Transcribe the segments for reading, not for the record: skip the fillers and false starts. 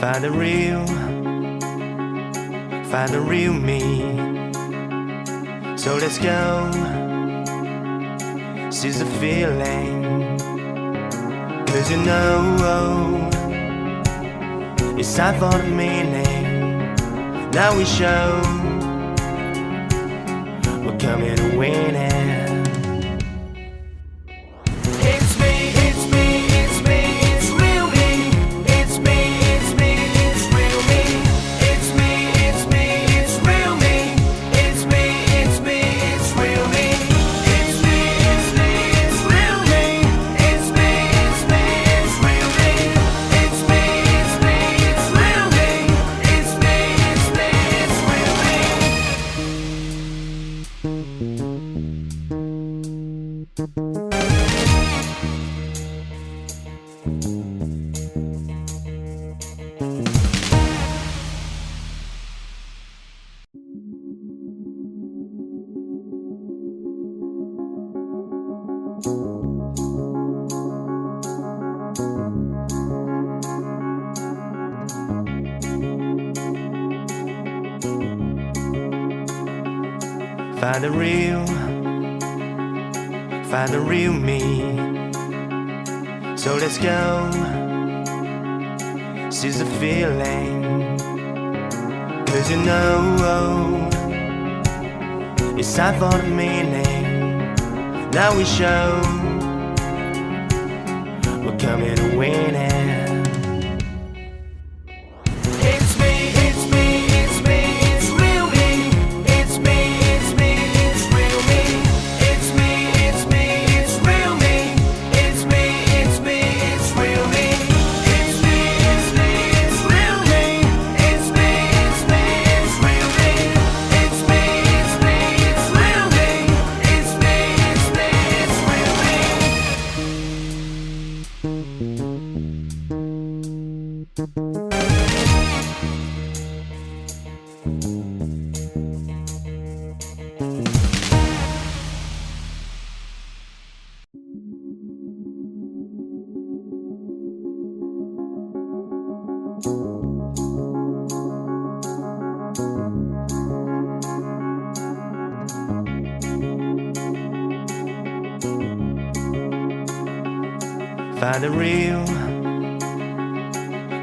Find the real me. So let's go, seize the feeling. 'Cause you know it's time for the meaning. Now we show we're coming to win it. Find the real me. So let's go, seize the feeling. 'Cause you know it's time for the meaning. Now we show we're coming to win it.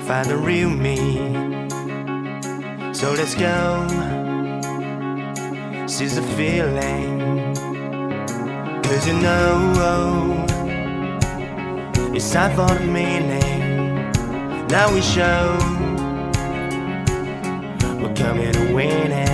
Find the real me. So let's go, seize the feeling. 'Cause you know it's time for the meaning. Now we show we're coming to win it.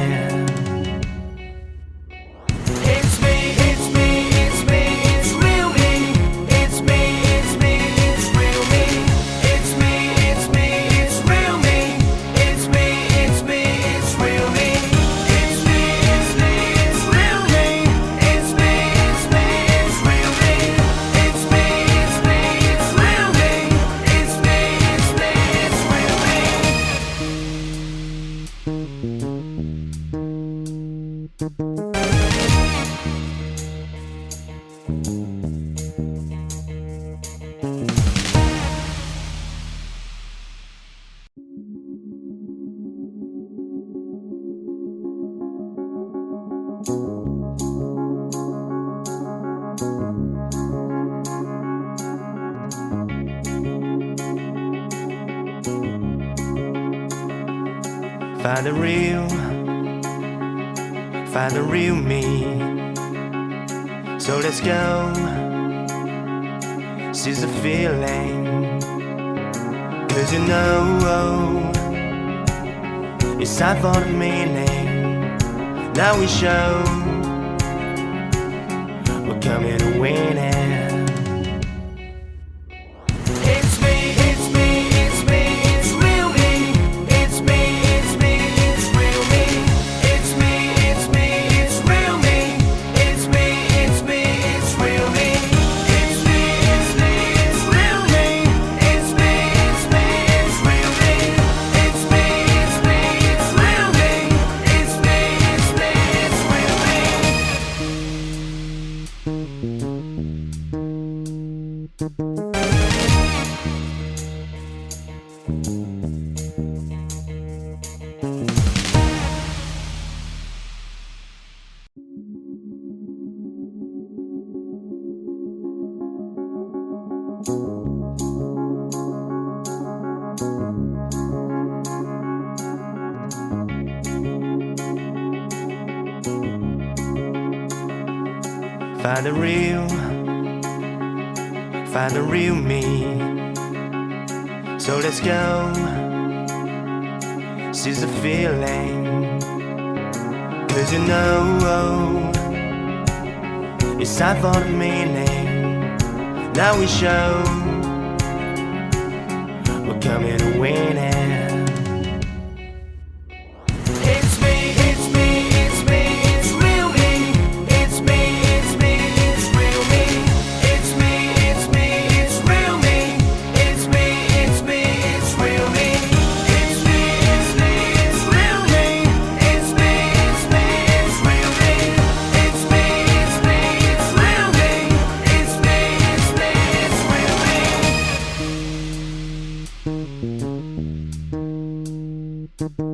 Find the real me. So let's go, seize the feeling. 'Cause you know it's time for the meaning. Now we show we're coming to win it. Find the real me. So let's go, seize the feeling. 'Cause you know, it's time for the meaning. Now we show we're coming to win it. Thank you.